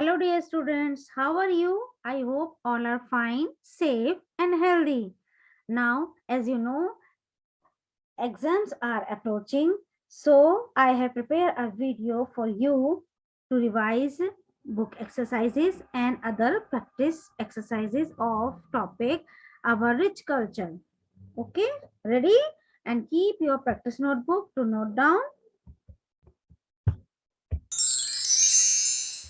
Hello, dear students. How are you? I hope all are fine, safe, and healthy. Now, as you know, exams are approaching, so I have prepared a video for you to revise book exercises and other practice exercises of topic our rich culture. Okay, ready? And keep your practice notebook to note down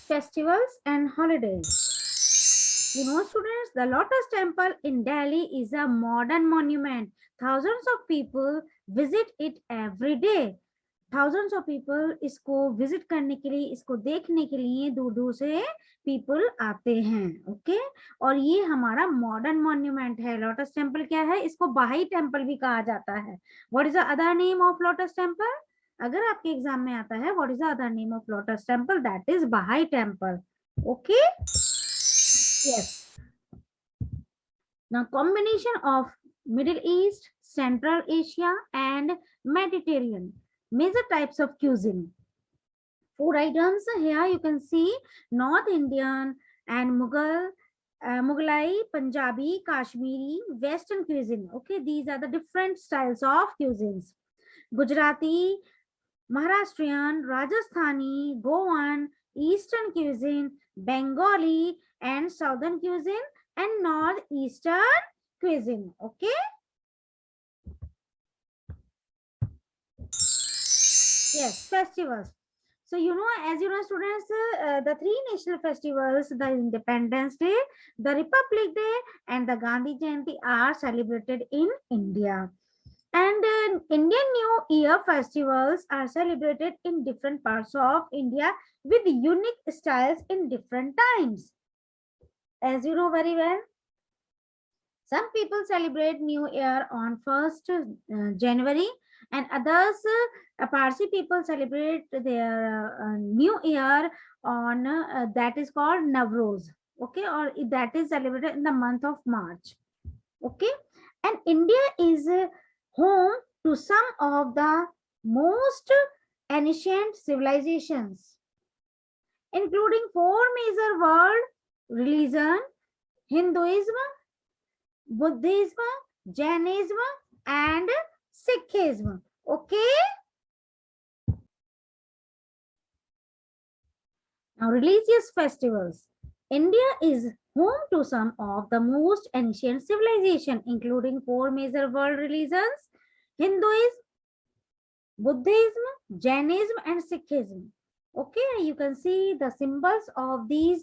festivals and holidays. You know, students, the Lotus Temple in Delhi is a modern monument. Thousands of people visit it every day. Thousands of people इसको visit करने के लिए, इसको देखने के लिए दूर दूर से पीपल आते हैं. ओके, और ये हमारा मॉडर्न मॉन्यूमेंट है. लोटस टेम्पल क्या है? इसको बाहाई टेम्पल भी कहा जाता है. What is the other name of lotus temple? अगर आपके एग्जाम में आता है what is the other name of lotus temple, that is Baha'i temple. Okay, yes. Now, combination of Middle East, Central Asia, and Mediterranean. Major types of cuisine. Food items here you can see North Indian and Mughlai, Punjabi, Kashmiri, Western cuisine. Okay, these are the different styles of cuisines. Gujarati, Maharashtrian, Rajasthani, Goan, Eastern cuisine, Bengali, and Southern cuisine, and Northeastern cuisine. Okay. Yes, festivals. So, you know, as you know, students, the three national festivals, the Independence Day, the Republic Day, and the Gandhi Jayanti are celebrated in India. And Indian New Year festivals are celebrated in different parts of India with unique styles in different times. As you know very well, some people celebrate New Year on 1st January, and others, Parsi people celebrate their New Year on that is called Navroz. Okay, or that is celebrated in the month of March. Okay, and India is home to some of the most ancient civilizations, including four major world religion: Hinduism, Buddhism, Jainism, and Sikhism. Okay. Now, religious festivals. India is home to some of the most ancient civilization, including four major world religions: Hinduism, Buddhism, Jainism, and Sikhism. Okay, you can see the symbols of these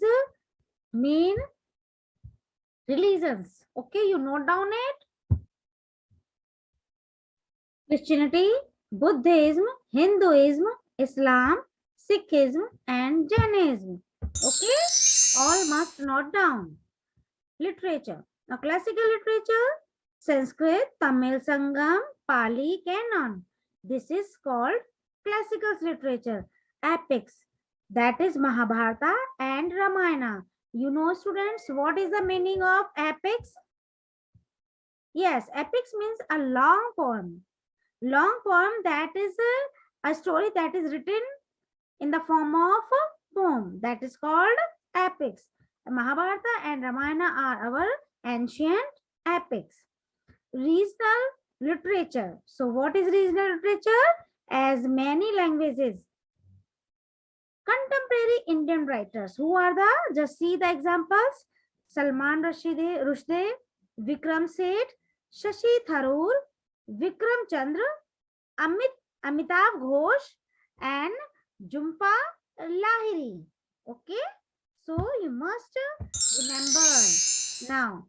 main religions. Okay, you note down it. Christianity, Buddhism, Hinduism, Islam, Sikhism, and Jainism. Okay, all must note down. Literature. Now, classical literature: Sanskrit, Tamil Sangam, Pali Canon. This is called classical literature. Epics, that is Mahabharata and Ramayana. You know, students, what is the meaning of epics? Yes, epics means a long poem. Long poem, that is a story that is written in the form of a poem, that is called epics. Mahabharata and Ramayana are our ancient epics. Regional literature. So what is regional literature? As many languages. Contemporary Indian writers. Who are the? Just see the examples. Salman Rushdie, Vikram Seth, Shashi Tharoor, Vikram Chandra, Amitav Ghosh, and Jhumpa Lahiri. Okay, so you must remember. Now,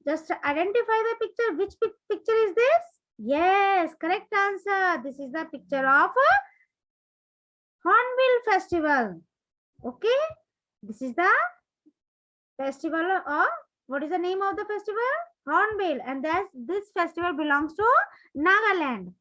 just identify the picture. Which picture is this? Yes, correct answer. This is the picture of a Hornbill Festival. Okay, this is the festival of, what is the name of the festival? Hornbill, and this festival belongs to Nagaland.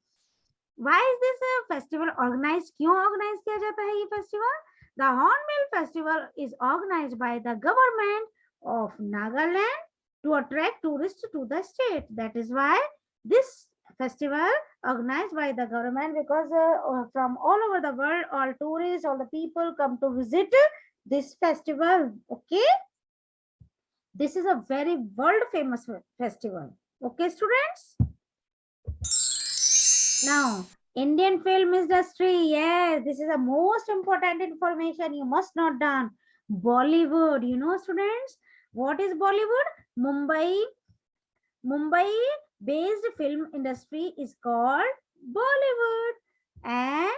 Why is this festival organized? क्यों organize किया जाता है ये festival? The Hornbill Festival is organized by the government of Nagaland to attract tourists to the state. That is why this festival organized by the government, because from all over the world, all tourists, all the people come to visit this festival. Okay, this is a very world famous festival. Okay, students. Now, Indian film industry. Yes, this is the most important information you must not done. Bollywood. You know, students, what is Bollywood? Mumbai based film industry is called Bollywood, and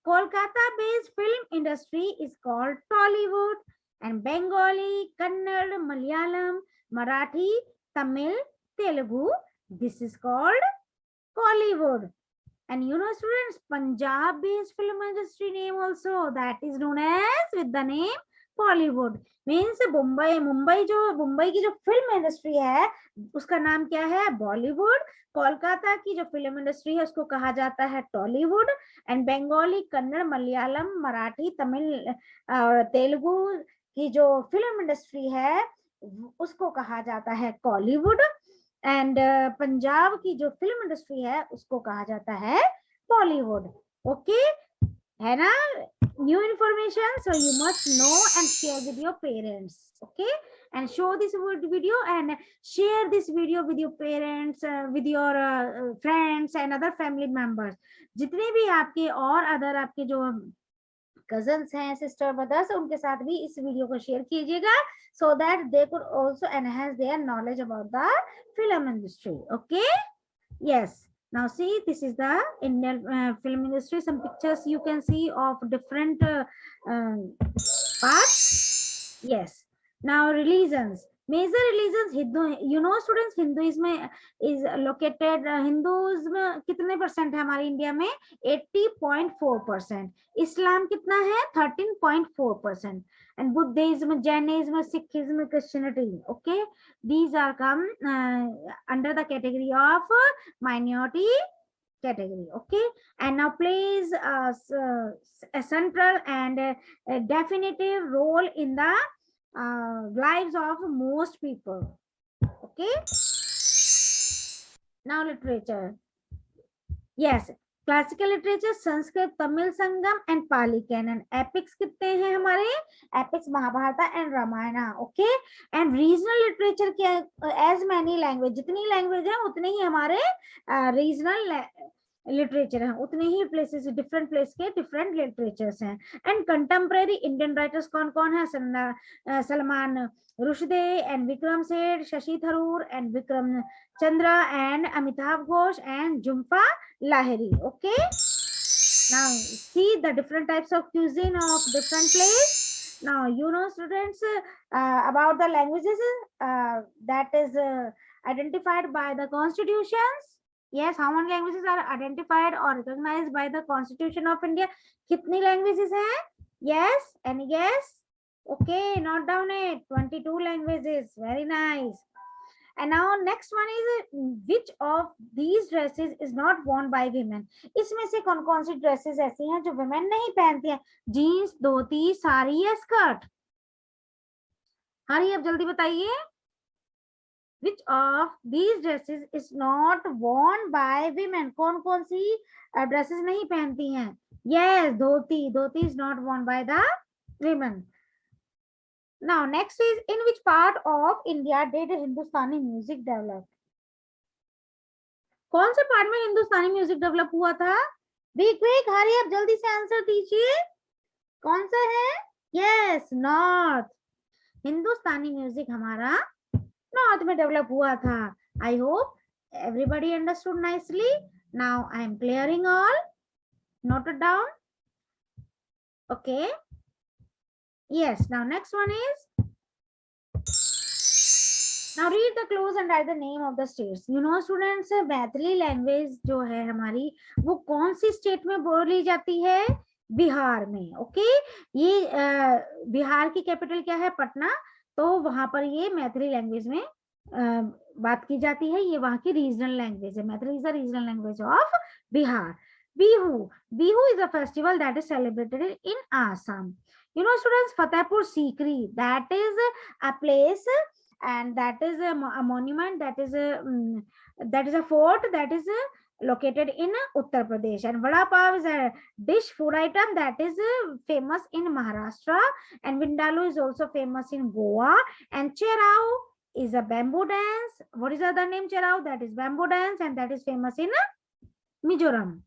Kolkata based film industry is called Tollywood, and Bengali, Kannada, Malayalam, Marathi, Tamil, Telugu, this is called Kollywood. And you know, students, Punjab based film industry name also, that is known as with the name Bollywood. Means Mumbai की जो film industry है उसका नाम क्या है? बॉलीवुड. कोलकाता की जो film industry है उसको कहा जाता है टॉलीवुड. एंड बंगाली, कन्नड़, मलयालम, मराठी, तमिल, तेलुगु की जो फिल्म इंडस्ट्री है उसको कहा जाता है कॉलीवुड. एंड पंजाब की जो फिल्म इंडस्ट्री है उसको कहा जाता है बॉलीवुड. ओके, है ना? New information, so you must know and share with your parents. Okay, and show this video and share this video with your parents, with your friends and other family members. जितने भी आपके और other आपके जो cousins हैं, sister, brothers, उनके साथ भी इस वीडियो को शेयर कीजिएगा, so that they could also enhance their knowledge about the film industry. Okay, yes. Now see, this is the Indian film industry. Some pictures you can see of different parts. Yes. Now religions. Major religions, Hindu. You know, students, Hinduism is located. Hinduism कितने percent है हमारे India में? 80.4%. Islam कितना है? 13.4%. And Buddhism, Jainism, Sikhism, Christianity. Okay, these are come under the category of minority category. Okay, and now plays a central and a definitive role in the lives of most people. Okay, now literature. Yes, classical literature, Sanskrit, Tamil Sangam and Pali canon. Epics कितने हैं हमारे? Epics Mahabharata and Ramayana. Okay, and regional literature क्या? As many language, जितनी language है उतने ही हमारे regional literature है, उतने ही प्लेसेस, डिफरेंट प्लेस के डिफरेंट लिटरेचर्स हैं. एंड कंटेम्प्रेरी इंडियन राइटर्स कौन कौन है? Salman Rushdie and Vikram Seth, Shashi Tharoor and Vikram Chandra and Amitav Ghosh and Jhumpa Lahiri. Okay, now see the different types of cuisine of different place. Now you know, students, about the languages that is identified by the constitutions. Yes, how many languages are identified or recognized by the Constitution of India? कितनी languages हैं? Yes, any guess? Okay, note down it. 22 languages. Very nice. And now next one is which of these dresses is not worn by women? इसमें से कौन कौन सी dresses ऐसी हैं जो women नहीं पहनती हैं? जीन्स, धोती, साड़ी या स्कर्ट? हरी, अब जल्दी बताइए. Which of these dresses is not worn by women? कौन कौन सी ड्रेसेस नहीं पहनती हैं? Yes, dhoti. Dhoti is not worn by the women. Now next is, in which part of India did Hindustani music develop? कौन से part में हिंदुस्तानी music develop हुआ था? बी क्विक, हरी अब जल्दी से आंसर दीजिए. कौन सा है? Yes, north. हिंदुस्तानी म्यूजिक हमारा नॉर्थ में डेवलप हुआ था. I hope everybody understood nicely. Now I am clearing all. Note it down. Okay. Yes, now next one is, now read the clues and write the name of the states. You know, students, Maithili language जो है हमारी वो कौन सी state में बोली जाती है? बिहार में. ओके, ये बिहार की कैपिटल क्या है? पटना. तो वहां पर ये मैथिली लैंग्वेज में बात की जाती है. ये वहां की रीजनल लैंग्वेज है. Maithili is the regional language of Bihar. Bihu. Bihu is a festival that is celebrated in Assam. You know, students, Fatehpur Sikri, that is a place and that is a monument, that is a fort, that is located in Uttar Pradesh. And vada pav is a dish food item that is famous in Maharashtra, and Vindaloo is also famous in Goa. And Cherau is a bamboo dance. What is the other name? Cherau, that is bamboo dance, and that is famous in Mizoram.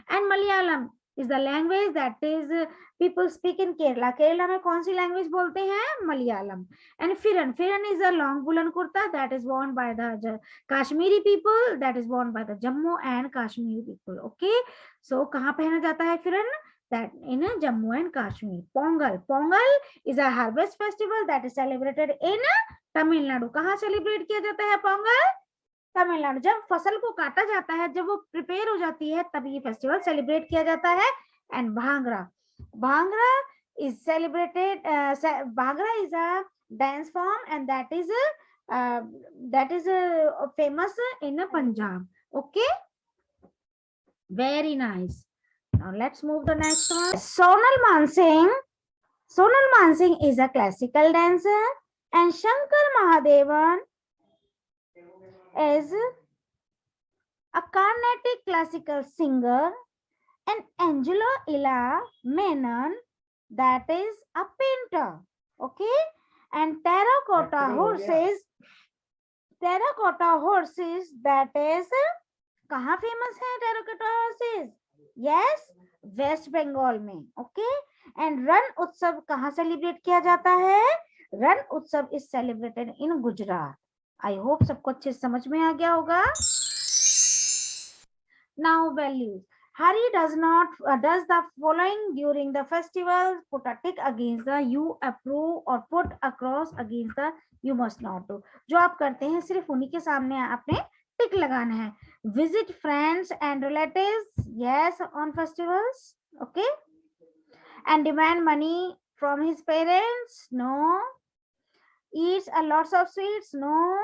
And Malayalam is the language that is people speak in Kerala. Kerala में कौन सी language बोलते हैं? Malayalam. And Firan is a long woolen kurta that is worn by the Kashmiri people, that is worn by the Jammu and Kashmir people. Okay, so कहाँ पहना जाता है Firan? That in Jammu and Kashmir. Pongal is a harvest festival that is celebrated in Tamil Nadu. कहाँ celebrate किया जाता है Pongal? Tamil Nadu. जब फसल को काटा जाता है, जब वो प्रिपेयर हो जाती है, तब ये फेस्टिवल सेलिब्रेट किया जाता है। And bhangra is celebrated, bhangra is a dance form and that is famous in Punjab. Okay, very nice. Now let's move the next one. Sonal Mansingh is a classical dancer and Shankar Mahadevan is a Carnatic classical singer, and Angelo Illa Menon, that is a painter. Okay, and terracotta horses, that is कहाँ famous है terracotta horses? Yes, West Bengal में. Okay, and रण उत्सव कहाँ celebrate किया जाता है? रण उत्सव is celebrated in Gujarat. I hope सबको अच्छे समझ में आ गया होगा। Now values. Hari does the following during the festival. Put a tick against the you approve or put a cross against the you must not do. जो आप करते हैं सिर्फ उन्हीं के सामने आपने टिक लगाना है। Visit friends and relatives, yes, on festivals. Okay, and demand money from his parents, no. Eats a lots of sweets, no.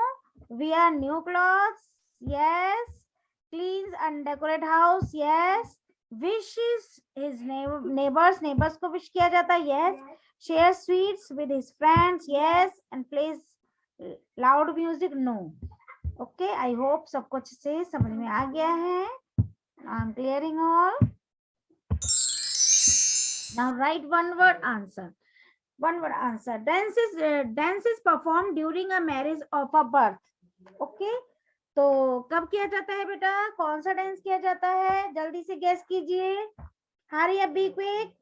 Wear new clothes, yes. Cleans and decorate house, yes. Wishes his neighbors को wish किया जाता है, yes. Shares sweets with his friends, yes. And plays loud music, no. Okay, I hope सबको अच्छे से समझ में आ गया है। I'm clearing all. Now write one word answer. Dances performed during a marriage of a birth. Okay, तो कब किया जाता है बेटा? कौन सा डांस किया जाता है? जल्दी से गेस कीजिए। Hurry up, be quick,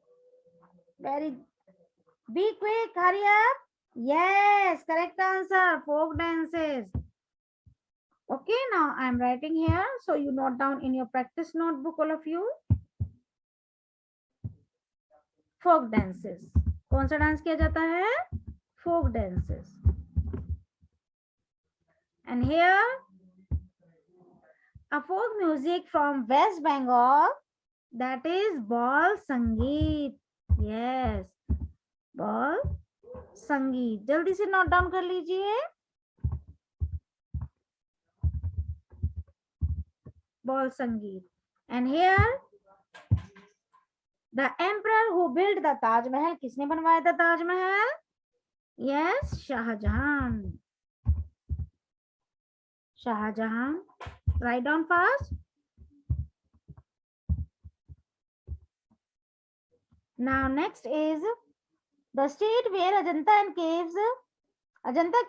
be quick, hurry up. Yes, correct answer, folk dances. Okay, now I am writing here, so you note down in your practice notebook, all of you. Folk dances. कौन सा dance किया जाता है? Folk dances. And here a folk music from West Bengal, that is Baul Sangeet. Yes, Baul Sangeet. जल्दी से note down कर लीजिए। Baul Sangeet. And here the emperor who built the Taj Mahal. किसने बनवाया था Taj Mahal? Yes, Shahjahan. Write down fast. Now next is the state where Ajanta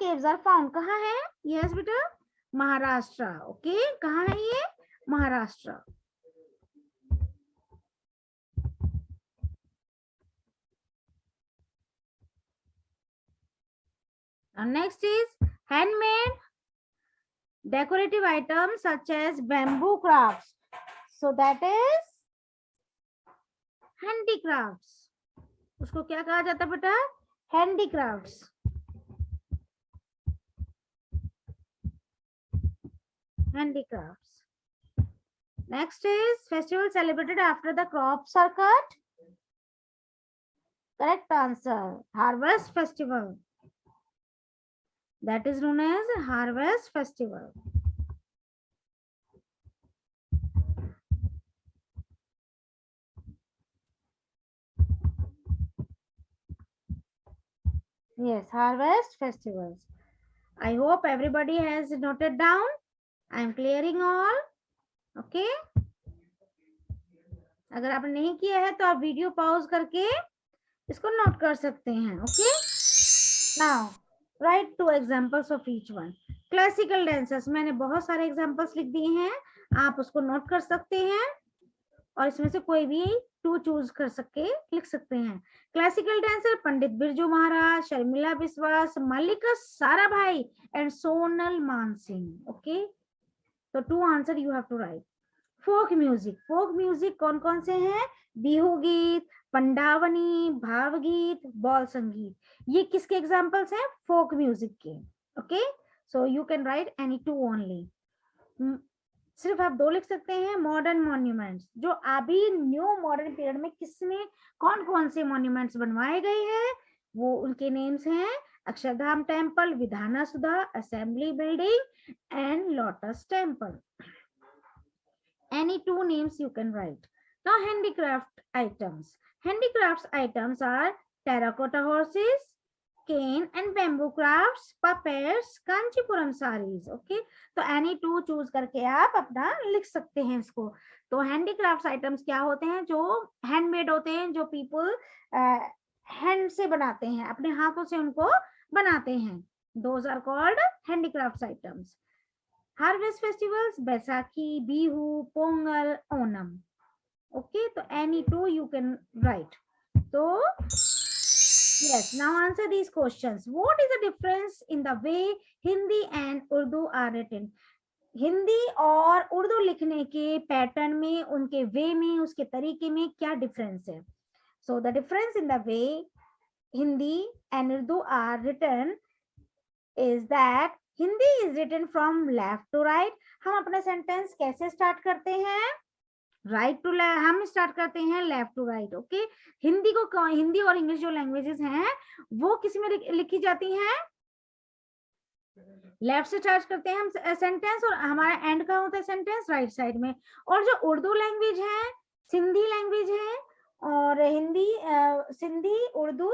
caves are found. कहाँ है? Yes बेटा, महाराष्ट्र. Okay, कहाँ है ये? Maharashtra. And next is handmade decorative items such as bamboo crafts. So that is handicrafts. उसको क्या कहा जाता है बेटा? Handicrafts. Next is festival celebrated after the crops are cut. Correct answer, harvest festival. That is known as harvest festival. Yes, harvest festivals. I hope everybody has noted down. I am clearing all. Okay, अगर आपने नहीं किया है तो आप video pause करके इसको note कर सकते हैं। Okay, now right 2 examples of each one. Classical dancers, मैंने बहुत सारे एग्जांपल्स लिख दिए हैं, आप उसको नोट कर सकते हैं और इसमें से कोई भी 2 चूज कर सके लिख सकते हैं। Classical dancer Pandit Birju Maharaj, Sharmila Biswas, Mallika Sarabhai and Sonal Mansingh. Okay, तो 2 answer you have to write. Folk music, folk music कौन कौन से हैं? बिहू गीत, पंडावनी, भावगीत, बॉल संगीत, ये किसके एग्जांपल्स हैं? फोक म्यूजिक के। Okay, so you can write any 2 only. सिर्फ आप 2 लिख सकते हैं। मॉडर्न मॉन्यूमेंट्स, जो अभी न्यू मॉडर्न पीरियड में किसमें कौन कौन से मॉन्यूमेंट्स बनवाए गए हैं, वो उनके नेम्स हैं Akshardham temple, Vidhana Soudha, assembly building and lotus temple. Any 2 names you can write. Now handicraft items. Handicrafts items are terracotta horses, cane and bamboo crafts, puppets, Kanchipuram sarees. Okay, तो any 2 choose करके आप अपना लिख सकते हैं इसको। तो handicrafts items क्या होते हैं? जो handmade होते हैं, जो people hand से बनाते हैं, अपने हाथों से उनको बनाते हैं, those are called handicrafts items. Harvest festivals, Baisakhi, Bihu, Pongal, Onam. Okay, तो एनी 2 यू कैन राइट। तो yes, now answer these questions. What is the difference in the way Hindi and Urdu are written? Hindi और उर्दू लिखने के पैटर्न में, उनके वे में, उसके तरीके में क्या डिफरेंस है? So the difference in the way Hindi and Urdu are written is that Hindi is written from left to right. हम अपना सेंटेंस कैसे स्टार्ट करते हैं? राइट टू लेफ्ट, हम स्टार्ट करते हैं left to right. Okay, Hindi को, हिंदी और इंग्लिश जो लैंग्वेजेस हैं वो किस में लिखी जाती हैं? लेफ्ट से स्टार्ट करते हैं हम सेंटेंस, और हमारा एंड का होता है सेंटेंस राइट साइड में। और जो उर्दू लैंग्वेज है, सिंधी लैंग्वेज है, और हिंदी, सिंधी, उर्दू,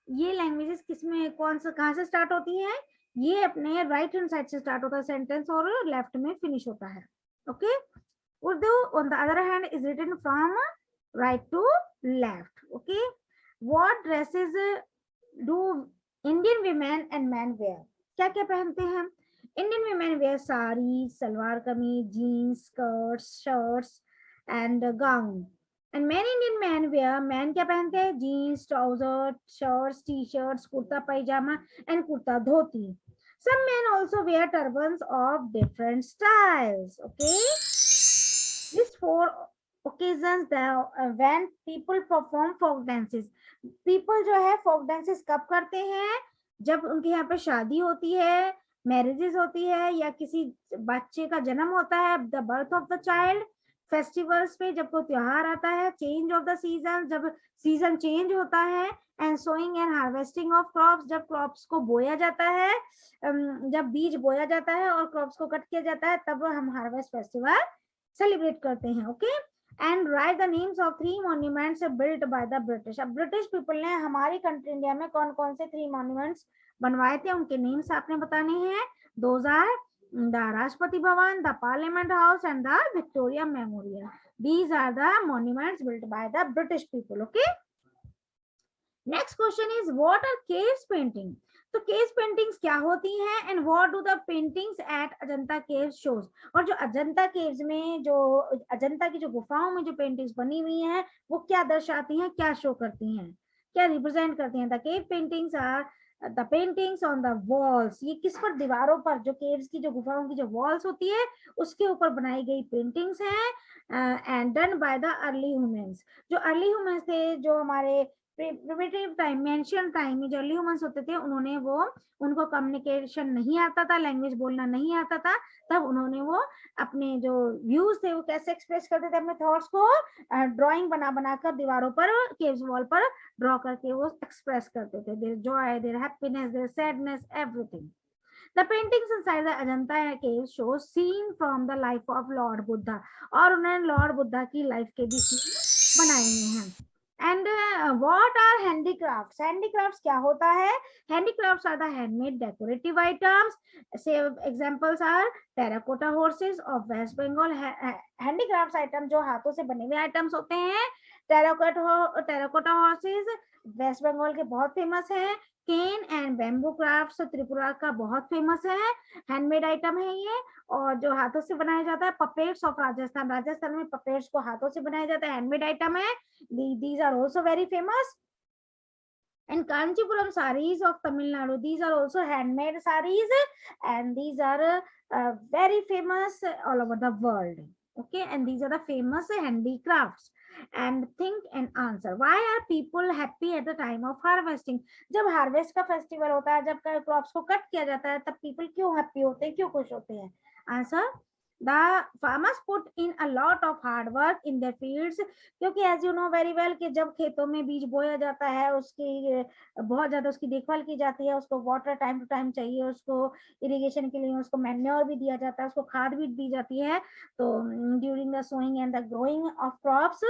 ये लैंग्वेजेस किस में, कौन सा, कहाँ से स्टार्ट होती हैं? ये अपने राइट हैंड साइड से स्टार्ट होता है सेंटेंस और लेफ्ट में फिनिश होता है। Okay, Urdu on the other hand is written from right to left. Okay, what dresses do Indian women and man wear? क्या क्या पहनते हैं? Indian women wear sari, salwar kameez, jeans, skirts, shirts and gown. And man Indian man wear, man क्या पहनते हैं? Jeans, trouser, shirts, T shirts, kurta pyjama and kurta dhoti. Some men also wear turbans of different styles. Okay, these 4 occasions when people perform folk dances. People जो है folk dances कब करते हैं? जब उनके यहाँ पे शादी होती है, मैरिजेस होती है, या किसी बच्चे का जन्म होता है, the birth of the child. Festivals पे जब कोई त्योहार आता है, चेंज ऑफ द सीजन, जब सीजन चेंज होता है, and sowing and harvesting of crops, जब क्रॉप्स को बोया जाता है, जब बीज बोया जाता है और क्रॉप्स को कट किया जाता है, तब हम हार्वेस्ट फेस्टिवल सेलिब्रेट करते हैं। Okay, and right the names of 3 monuments built by the British. अब ब्रिटिश पीपल ने हमारी कंट्री इंडिया में कौन कौन से 3 मॉन्यूमेंट्स बनवाए थे, उनके नेम्स आपने बताने हैं। Those are the Rashtrapati Bhavan, the Parliament House and the Victoria Memorial. These are the monuments built by the British people. Okay, next question is what are caves painting? तो caves paintings क्या होती हैं and what do the paintings at Ajanta caves shows? और जो Ajanta caves में, जो अजंता की जो गुफाओं में जो पेंटिंग्स बनी हुई हैं, वो क्या दर्शाती हैं, क्या शो करती हैं, क्या रिप्रेजेंट करती हैं? The cave paintings are the paintings on the walls. ये किस पर? दीवारों पर, जो केव्स की, जो गुफाओं की जो वॉल्स होती है, उसके ऊपर बनाई गई पेंटिंग्स हैं, and done by the early humans. जो अर्ली ह्यूमंस थे, जो हमारे प्रिमिटिव टाइम में, एंशिएंट टाइम में जो अर्ली ह्यूमंस होते थे, उन्होंने वो, उनको कम्युनिकेशन नहीं आता था, लैंग्वेज बोलना नहीं आता था, तब उन्होंने वो अपने जो व्यूज थे वो कैसे एक्सप्रेस करते थे अपने थॉट्स को? ड्राइंग बना बनाकर दीवारों पर, केव्स वॉल पर ड्रॉ करके वो एक्सप्रेस करते थे, their joy, their happiness, their sadness, everything. The paintings inside the Ajanta cave show scene from the life of Lord Buddha, और उन्होंने लॉर्ड बुद्धा की लाइफ के भी सीन बनाए हुए हैं। And what are handicrafts? Handicrafts क्या होता है? Handicrafts are the handmade decorative items. Say examples are terracotta horses of West Bengal. Handicrafts item जो हाथों से बने हुए items होते हैं. Terracotta horses वेस्ट बंगाल के बहुत फेमस है. Cane and bamboo crafts Tripura का बहुत फेमस है. हैंडमेड आइटम है ये, और जो हाथों से बनाया जाता है. पपेट्स ऑफ राजस्थान, राजस्थान में पपेट्स को हाथों से बनाया जाता है, हैंडमेड आइटम है. These are also very famous. And Kanchipuram sarees of Tamil Nadu, these are also handmade sarees, and these are very famous all over the world. Okay, and these are the famous handicrafts. And think and answer, why are people happy at the time of harvesting? जब harvest का festival होता है, जब crops को cut किया जाता है, तब पीपल क्यों हैप्पी होते हैं, क्यों खुश होते हैं? Answer, the farmers put in a lot of hard work in their fields. क्योंकि as you know very well कि जब खेतों में बीज बोया जाता है, उसकी बहुत ज्यादा उसकी देखभाल की जाती है, उसको वाटर टाइम टू टाइम चाहिए, उसको इरिगेशन के लिए उसको मैन्योर भी दिया जाता है, उसको खाद भी दी जाती है. तो during the sowing and the growing of crops,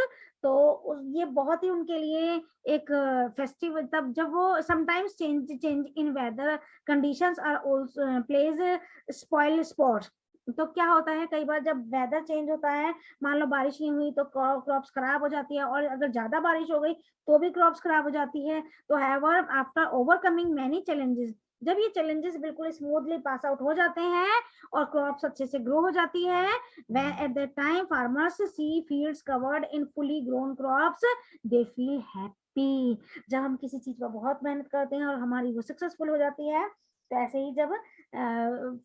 तो ये बहुत ही उनके लिए एक फेस्टिवल, तब जब वो sometimes change in weather conditions are also plays spoil spots. तो क्या होता है, कई बार जब वेदर चेंज होता है, मान लो बारिश नहीं हुई तो क्रॉप्स खराब हो जाती है, और अगर ज्यादा बारिश हो गई तो भी क्रॉप्स खराब हो जाती है. तो हैवर आफ्टर ओवरकमिंग मैनी चैलेंजेस, जब ये चैलेंजेस बिल्कुल स्मूथली पास आउट हो जाते हैं और क्रॉप्स अच्छे से ग्रो हो जाती है, at that time farmers see fields covered in fully grown crops, they feel happy. जब हम किसी चीज पर बहुत मेहनत करते हैं और हमारी वो सक्सेसफुल हो जाती है, तो ऐसे ही जब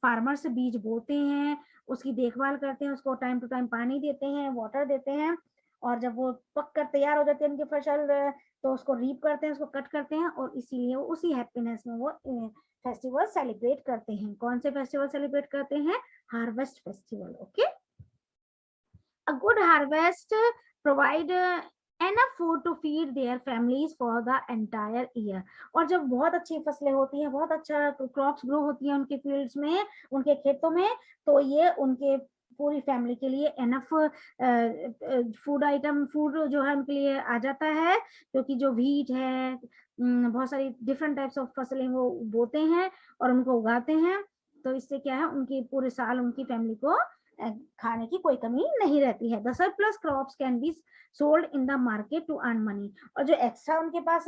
फार्मर्स बीज बोते हैं, उसकी देखभाल करते हैं, उसको टाइम टू टाइम पानी देते हैं, वाटर देते हैं, और जब वो पक कर तैयार हो जाती है उनकी फसल, तो उसको रीप करते हैं, उसको कट करते हैं, और इसीलिए वो उसी हैप्पीनेस में वो फेस्टिवल सेलिब्रेट करते हैं. कौन से फेस्टिवल सेलिब्रेट करते हैं? Harvest festival. Okay, a good harvest provide enough food to feed their families for the entire year. और जब बहुत अच्छी फसलें होती हैं, बहुत अच्छा क्रॉप्स ग्रो होती हैं उनके फील्ड्स में, उनके खेतों में, तो ये उनके पूरी फैमिली के लिए एनफ फूड जो है उनके लिए आ जाता है. क्योंकि जो व्हीट है, बहुत सारी डिफरेंट टाइप्स ऑफ फसलें वो बोते हैं और उनको उगाते हैं, तो इससे क्या है, उनकी पूरे साल उनकी फैमिली को खाने की कोई कमी नहीं रहती है. The surplus crops can be sold in the market to earn money. और जो एक्स्ट्रा उनके पास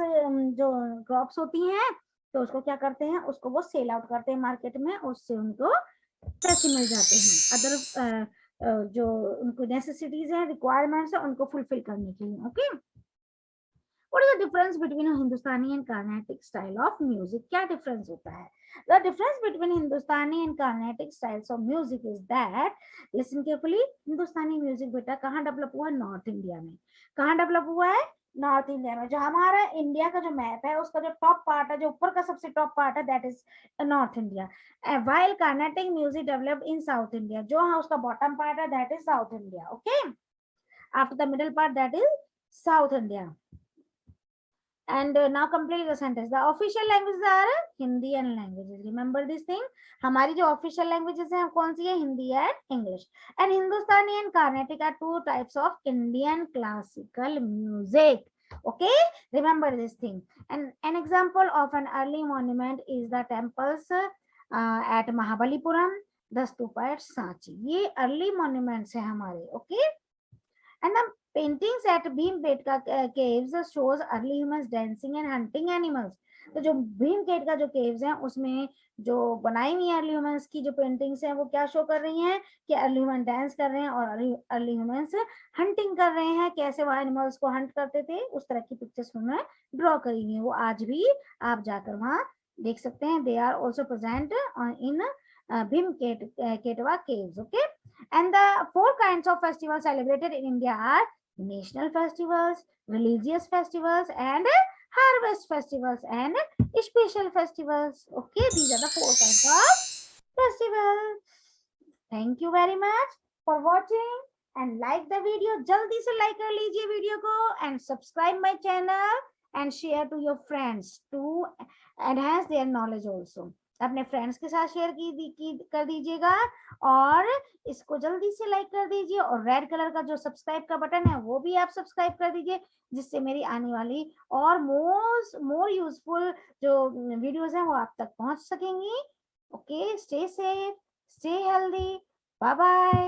जो क्रॉप्स होती हैं, तो उसको क्या करते हैं, उसको वो सेल आउट करते हैं मार्केट में, उससे उनको पैसे मिल जाते हैं अदर जो उनको नेसेसिटीज है, रिक्वायरमेंट्स है, उनको फुलफिल करने के लिए. Okay, What is the difference between a Hindustani and Carnatic style of music? क्या difference होता है? The difference between Hindustani and Carnatic styles of music is that, listen carefully, Hindustani music बेटा कहाँ डेवलप हुआ? North India में. कहाँ develop हुआ है? नॉर्थ इंडिया में. जो हमारा इंडिया का जो मैप है, उसका जो टॉप पार्ट है, जो ऊपर का सबसे टॉप पार्ट है, that is north India. While Carnatic music developed in South India, जो है उसका बॉटम पार्ट है, that is south India. Okay, after the middle part, that is south India. And now complete the sentence. The official languages are Hindi and languages. Remember this thing. हमारी जो official languages हैं कौन सी है? Hindi and English. And Hindustani and Carnatic are two types of Indian classical music. Okay, remember this thing. And an example of an early monument is the temples at Mahabalipuram, the stupa at Sanchi. ये early monuments है हमारे. Okay, and the paintings at Bhimbetka caves shows early humans dancing and hunting animals. तो जो भीमकेटका जो caves हैं, उसमें जो बनाई हुई अर्ली ह्यूमंस की जो पेंटिंग्स हैं, वो क्या शो कर रही हैं कि अर्ली ह्यूमन डांस कर रहे हैं और अर्ली ह्यूमंस हंटिंग कर रहे हैं. कैसे वो एनिमल्स को हंट करते थे, उस तरह की पिक्चर्स उन्होंने ड्रॉ करी हुई है. वो आज भी आप जाकर वहां देख सकते हैं. They are also present in Bhimketwa caves. Okay, and the four kinds of festivals celebrated in India are national festivals, religious festivals, and harvest festivals and special festivals. Okay, these are the four kinds of festivals. Thank you very much for watching and like the video. जल्दी से like कर लीजिए video को and subscribe my channel and share to your friends to enhance their knowledge also. अपने friends के साथ share कर दीजिएगा, और इसको जल्दी से लाइक कर दीजिए, और रेड कलर का जो सब्सक्राइब का बटन है वो भी आप सब्सक्राइब कर दीजिए, जिससे मेरी आने वाली और मोर यूजफुल जो वीडियोस हैं वो आप तक पहुंच सकेंगी। Okay, stay safe, stay healthy, bye bye.